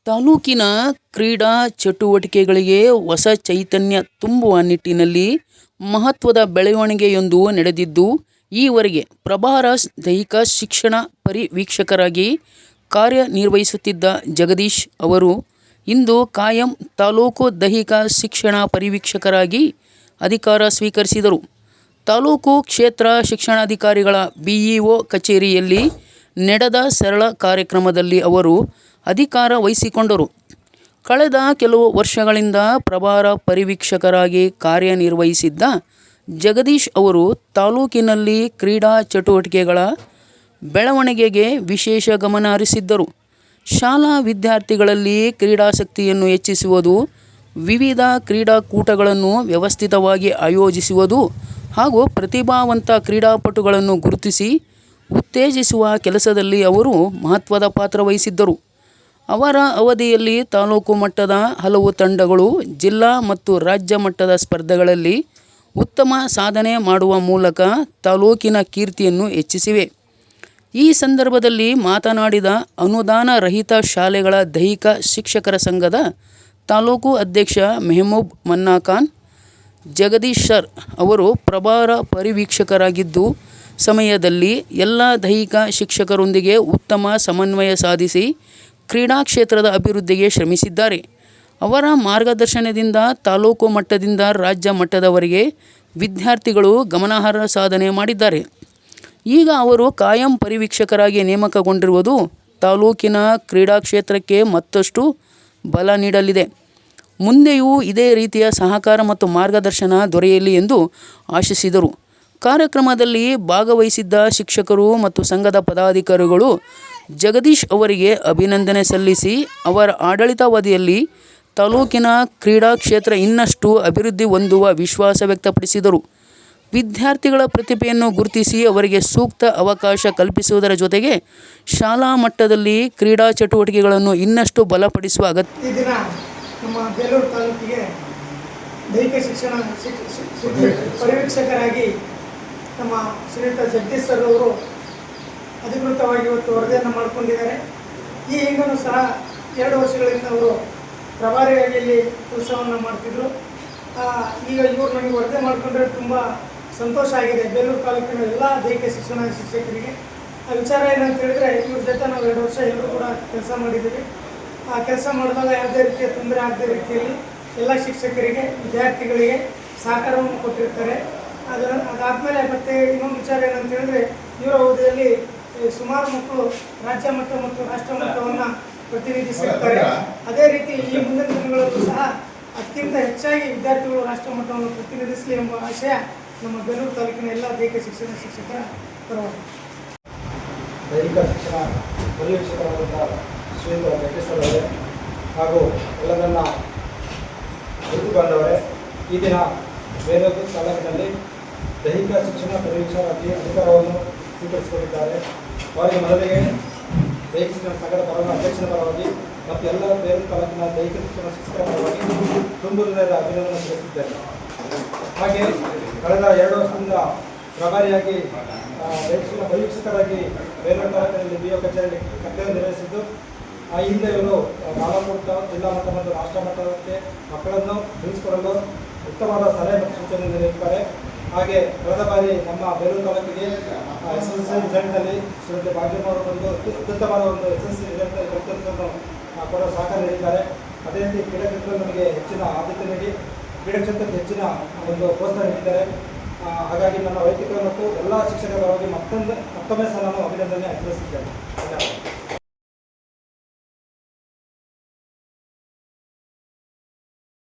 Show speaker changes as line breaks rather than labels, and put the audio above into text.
ತಾಲೂಕಿನ ಕ್ರೀಡಾ ಚಟುವಟಿಕೆಗಳಿಗೆ ಹೊಸ ಚೈತನ್ಯ ತುಂಬುವ ನಿಟ್ಟಿನಲ್ಲಿ ಮಹತ್ವದ ಬೆಳವಣಿಗೆಯೊಂದು ನಡೆದಿದ್ದು, ಈವರೆಗೆ ಪ್ರಭಾರ ದೈಹಿಕ ಶಿಕ್ಷಣ ಪರಿವೀಕ್ಷಕರಾಗಿ ಕಾರ್ಯನಿರ್ವಹಿಸುತ್ತಿದ್ದ ಜಗದೀಶ್ ಅವರು ಇಂದು ಕಾಯಂ ತಾಲೂಕು ದೈಹಿಕ ಶಿಕ್ಷಣ ಪರಿವೀಕ್ಷಕರಾಗಿ ಅಧಿಕಾರ ಸ್ವೀಕರಿಸಿದರು. ತಾಲೂಕು ಕ್ಷೇತ್ರ ಶಿಕ್ಷಣಾಧಿಕಾರಿಗಳ ಬಿಇಒ ಕಚೇರಿಯಲ್ಲಿ ನಡೆದ ಸರಳ ಕಾರ್ಯಕ್ರಮದಲ್ಲಿ ಅವರು ಅಧಿಕಾರ ವಹಿಸಿಕೊಂಡರು. ಕಳೆದ ಕೆಲವು ವರ್ಷಗಳಿಂದ ಪ್ರಭಾರ ಪರಿವೀಕ್ಷಕರಾಗಿ ಕಾರ್ಯನಿರ್ವಹಿಸಿದ್ದ ಜಗದೀಶ್ ಅವರು ತಾಲೂಕಿನಲ್ಲಿ ಕ್ರೀಡಾ ಚಟುವಟಿಕೆಗಳ ಬೆಳವಣಿಗೆಗೆ ವಿಶೇಷ ಗಮನ ಹರಿಸಿದ್ದರು. ಶಾಲಾ ವಿದ್ಯಾರ್ಥಿಗಳಲ್ಲಿ ಕ್ರೀಡಾಸಕ್ತಿಯನ್ನು ಹೆಚ್ಚಿಸುವುದು, ವಿವಿಧ ಕ್ರೀಡಾಕೂಟಗಳನ್ನು ವ್ಯವಸ್ಥಿತವಾಗಿ ಆಯೋಜಿಸುವುದು ಹಾಗೂ ಪ್ರತಿಭಾವಂತ ಕ್ರೀಡಾಪಟುಗಳನ್ನು ಗುರುತಿಸಿ ಉತ್ತೇಜಿಸುವ ಕೆಲಸದಲ್ಲಿ ಅವರು ಮಹತ್ವದ ಪಾತ್ರ ವಹಿಸಿದ್ದರು. ಅವರ ಅವಧಿಯಲ್ಲಿ ತಾಲೂಕು ಮಟ್ಟದ ಹಲವು ತಂಡಗಳು ಜಿಲ್ಲಾ ಮತ್ತು ರಾಜ್ಯ ಮಟ್ಟದ ಸ್ಪರ್ಧೆಗಳಲ್ಲಿ ಉತ್ತಮ ಸಾಧನೆ ಮಾಡುವ ಮೂಲಕ ತಾಲೂಕಿನ ಕೀರ್ತಿಯನ್ನು ಹೆಚ್ಚಿಸಿವೆ. ಈ ಸಂದರ್ಭದಲ್ಲಿ ಮಾತನಾಡಿದ ಅನುದಾನ ರಹಿತ ಶಾಲೆಗಳ ದೈಹಿಕ ಶಿಕ್ಷಕರ ಸಂಘದ ತಾಲೂಕು ಅಧ್ಯಕ್ಷ ಮೆಹಬೂಬ್ ಮನ್ನಾಖಾನ್, ಜಗದೀಶ್ ಸರ್ ಅವರು ಪ್ರಭಾರ ಪರಿವೀಕ್ಷಕರಾಗಿದ್ದು ಸಮಯದಲ್ಲಿ ಎಲ್ಲ ದೈಹಿಕ ಶಿಕ್ಷಕರೊಂದಿಗೆ ಉತ್ತಮ ಸಮನ್ವಯ ಸಾಧಿಸಿ ಕ್ರೀಡಾ ಕ್ಷೇತ್ರದ ಅಭಿವೃದ್ಧಿಗೆ ಶ್ರಮಿಸಿದ್ದಾರೆ. ಅವರ ಮಾರ್ಗದರ್ಶನದಿಂದ ತಾಲೂಕು ಮಟ್ಟದಿಂದ ರಾಜ್ಯ ಮಟ್ಟದವರೆಗೆ ವಿದ್ಯಾರ್ಥಿಗಳು ಗಮನಾರ್ಹ ಸಾಧನೆ ಮಾಡಿದ್ದಾರೆ. ಈಗ ಅವರು ಕಾಯಂ ಪರಿವೀಕ್ಷಕರಾಗಿ ನೇಮಕಗೊಂಡಿರುವುದು ತಾಲೂಕಿನ ಕ್ರೀಡಾ ಕ್ಷೇತ್ರಕ್ಕೆ ಮತ್ತಷ್ಟು ಬಲ ನೀಡಲಿದೆ. ಮುಂದೆಯೂ ಇದೇ ರೀತಿಯ ಸಹಕಾರ ಮತ್ತು ಮಾರ್ಗದರ್ಶನ ದೊರೆಯಲಿ ಎಂದು ಆಶಿಸಿದರು. ಕಾರ್ಯಕ್ರಮದಲ್ಲಿ ಭಾಗವಹಿಸಿದ್ದ ಶಿಕ್ಷಕರು ಮತ್ತು ಸಂಘದ ಪದಾಧಿಕಾರಿಗಳು ಜಗದೀಶ್ ಅವರಿಗೆ ಅಭಿನಂದನೆ ಸಲ್ಲಿಸಿ ಅವರ ಆಡಳಿತಾವಧಿಯಲ್ಲಿ ತಾಲೂಕಿನ ಕ್ರೀಡಾ ಕ್ಷೇತ್ರ ಇನ್ನಷ್ಟು ಅಭಿವೃದ್ಧಿ ಹೊಂದುವ ವಿಶ್ವಾಸ ವ್ಯಕ್ತಪಡಿಸಿದರು. ವಿದ್ಯಾರ್ಥಿಗಳ ಪ್ರತಿಭೆಯನ್ನು ಗುರುತಿಸಿ ಅವರಿಗೆ ಸೂಕ್ತ ಅವಕಾಶ ಕಲ್ಪಿಸುವುದರ ಜೊತೆಗೆ ಶಾಲಾ ಮಟ್ಟದಲ್ಲಿ ಕ್ರೀಡಾ ಚಟುವಟಿಕೆಗಳನ್ನು ಇನ್ನಷ್ಟು ಬಲಪಡಿಸುವ ಅಗತ್ಯ.
ಈ ದಿನ ನಮ್ಮ ಬೇಲೂರು ತಾಲೂಕಿಗೆ ದೈಹಿಕ ಶಿಕ್ಷಣ ಪರಿವೀಕ್ಷಕರಾಗಿ ನಮ್ಮ ಶ್ರೀಯುತ ಜಗದೀಶ್ ಸರ್ ಅವರು ಅಧಿಕೃತವಾಗಿ ಇವತ್ತು ವರದಿಯನ್ನು ಮಾಡಿಕೊಂಡಿದ್ದಾರೆ. ಈ ಹಿಂದೂ ಸಹ 2 ವರ್ಷಗಳಿಂದ ಅವರು ಪ್ರಭಾರಿಯಾಗಿ ಇಲ್ಲಿ ಕೆಲಸವನ್ನು ಮಾಡ್ತಿದ್ರು. ಈಗ ಇವರು ನಮಗೆ ವರದಿ ಮಾಡಿಕೊಂಡ್ರೆ ತುಂಬ ಸಂತೋಷ ಆಗಿದೆ ಬೇಲೂರು ತಾಲೂಕಿನ ಎಲ್ಲ ದೈಹಿಕ ಶಿಕ್ಷಣ ಶಿಕ್ಷಕರಿಗೆ. ಆ ವಿಚಾರ ಏನಂತ ಹೇಳಿದರೆ, ಇವ್ರ ಜೊತೆ ನಾವು 2 ವರ್ಷ ಎಲ್ಲರೂ ಕೂಡ ಕೆಲಸ ಮಾಡಿದ್ದೀವಿ. ಆ ಕೆಲಸ ಮಾಡಿದಾಗ ಯಾವುದೇ ರೀತಿಯ ತೊಂದರೆ ಆಗದ ರೀತಿಯಲ್ಲಿ ಎಲ್ಲ ಶಿಕ್ಷಕರಿಗೆ ವಿದ್ಯಾರ್ಥಿಗಳಿಗೆ ಸಹಕಾರವನ್ನು ಕೊಟ್ಟಿರ್ತಾರೆ. ಅದಾದಮೇಲೆ ಮತ್ತೆ ಇನ್ನೊಂದು ವಿಚಾರ ಏನಂತ ಹೇಳಿದ್ರೆ, ಇವರ ಅವಧಿಯಲ್ಲಿ ಸುಮಾರು ಮಕ್ಕಳು ರಾಜ್ಯ ಮಟ್ಟ ಮತ್ತು ರಾಷ್ಟ್ರ ಮಟ್ಟವನ್ನು ಪ್ರತಿನಿಧಿಸಿರ್ತಾರೆ. ಅದೇ ರೀತಿ ಈ ಮುಂದಿನ ದಿನಗಳಲ್ಲೂ ಸಹ ಅದಕ್ಕಿಂತ ಹೆಚ್ಚಾಗಿ ವಿದ್ಯಾರ್ಥಿಗಳು ರಾಷ್ಟ್ರ ಮಟ್ಟವನ್ನು ಪ್ರತಿನಿಧಿಸಲಿ ಎಂಬ ಆಶಯ ನಮ್ಮ ಬೇಲೂರು ತಾಲೂಕಿನ ಎಲ್ಲ ದೈಹಿಕ ಶಿಕ್ಷಣ ಶಿಕ್ಷಕರ ಪರವಾಗಿ.
ದೈಹಿಕ ಶಿಕ್ಷಣ ಪರಿವೀಕ್ಷಕರಾದಂಥ ಶ್ರೀಯುತ ಜಗದೀಶ್ ಅವರೇ ಹಾಗೂ ಎಲ್ಲ ನನ್ನ ಗುರುತು ಬಾಂಧವರೇ, ಈ ದಿನ ಬೇಲೂರು ತಾಲೂಕಿನಲ್ಲಿ ದೈಹಿಕ ಶಿಕ್ಷಣ ಪರಿವೀಕ್ಷಕರಾಗಿ ಅಧಿಕಾರವನ್ನು ಸ್ವೀಕರಿಸಿಕೊಂಡಿದ್ದಾರೆ. ಅವರಿಗೆ ಮೊದಲಿಗೆ ದೈಹಿಕ ಶಿಕ್ಷಣ ಸಂಘದ ಪರವಾಗಿ ಅಧ್ಯಕ್ಷರ ಪರವಾಗಿ ಮತ್ತು ಎಲ್ಲ ಬೇಲೂರು ತಾಲೂಕಿನ ದೈಹಿಕ ಶಿಕ್ಷಣ ಶಿಕ್ಷಕರ ಪರವಾಗಿ ತುಂಬ ಹೃದಯದ ಅಭಿನಂದನೆ ಸಲ್ಲಿಸಿದ್ದೇನೆ. ಹಾಗೆ ಕಳೆದ 2 ವರ್ಷದಿಂದ ಪ್ರಭಾರಿಯಾಗಿ ದೈಹಿಕ ಶಿಕ್ಷಣ ಪರಿವೀಕ್ಷಕರಾಗಿ ಬೇಲೂರು ತಾಲೂಕಿನಲ್ಲಿ ಬಿಒ ಕಚೇರಿಯಲ್ಲಿ ಕರ್ತವ್ಯ ನಿರ್ವಹಿಸಿದ್ದು, ಹಿಂದೆ ಇವರು ತಾಲೂಕು ಜಿಲ್ಲಾ ಮಟ್ಟ ಮತ್ತು ರಾಷ್ಟ್ರ ಮಟ್ಟಕ್ಕೆ ಮಕ್ಕಳನ್ನು ತಿಳಿಸಿಕೊಡಲು ಉತ್ತಮವಾದ ಸಲಹೆ ಮತ್ತು ಸೂಚನೆ ನೀಡಿರುತ್ತಾರೆ. ಹಾಗೆ ಕಳೆದ ಬಾರಿ ನಮ್ಮ ಬೇಲೂರು ತಾಲೂಕಿಗೆ SSLC ರಿಸಲ್ಟ್ನಲ್ಲಿ ಶ್ರೀಮತಿ ಭಾಗ್ಯಮ್ಮ ಅವರು ಒಂದು ಅತ್ಯುತ್ತಮವಾದ ಒಂದು SSLC ರಿಸಲ್ಟ್ ಫಲಿತಾಂಶವನ್ನು ಕೊಡೋ ಸಹಕಾರ ನೀಡಿದ್ದಾರೆ. ಅದೇ ರೀತಿ ಕ್ರೀಡಾ ಕ್ಷೇತ್ರದಲ್ಲಿ ನಮಗೆ ಹೆಚ್ಚಿನ ಆದ್ಯತೆ ನೀಡಿ ಕ್ರೀಡಾ ಕ್ಷೇತ್ರಕ್ಕೆ ಹೆಚ್ಚಿನ ಒಂದು ಪ್ರೋತ್ಸಾಹ ನೀಡಿದ್ದಾರೆ. ಹಾಗಾಗಿ ನನ್ನ ವೈಯಕ್ತಿಕ ಮತ್ತು ಎಲ್ಲ ಶಿಕ್ಷಕರ ಪರವಾಗಿ ಮತ್ತೊಮ್ಮೆ ಸಹ ನಾನು ಅಭಿನಂದನೆ ಅರ್ಪಿಸುತ್ತೇನೆ. ಧನ್ಯವಾದ.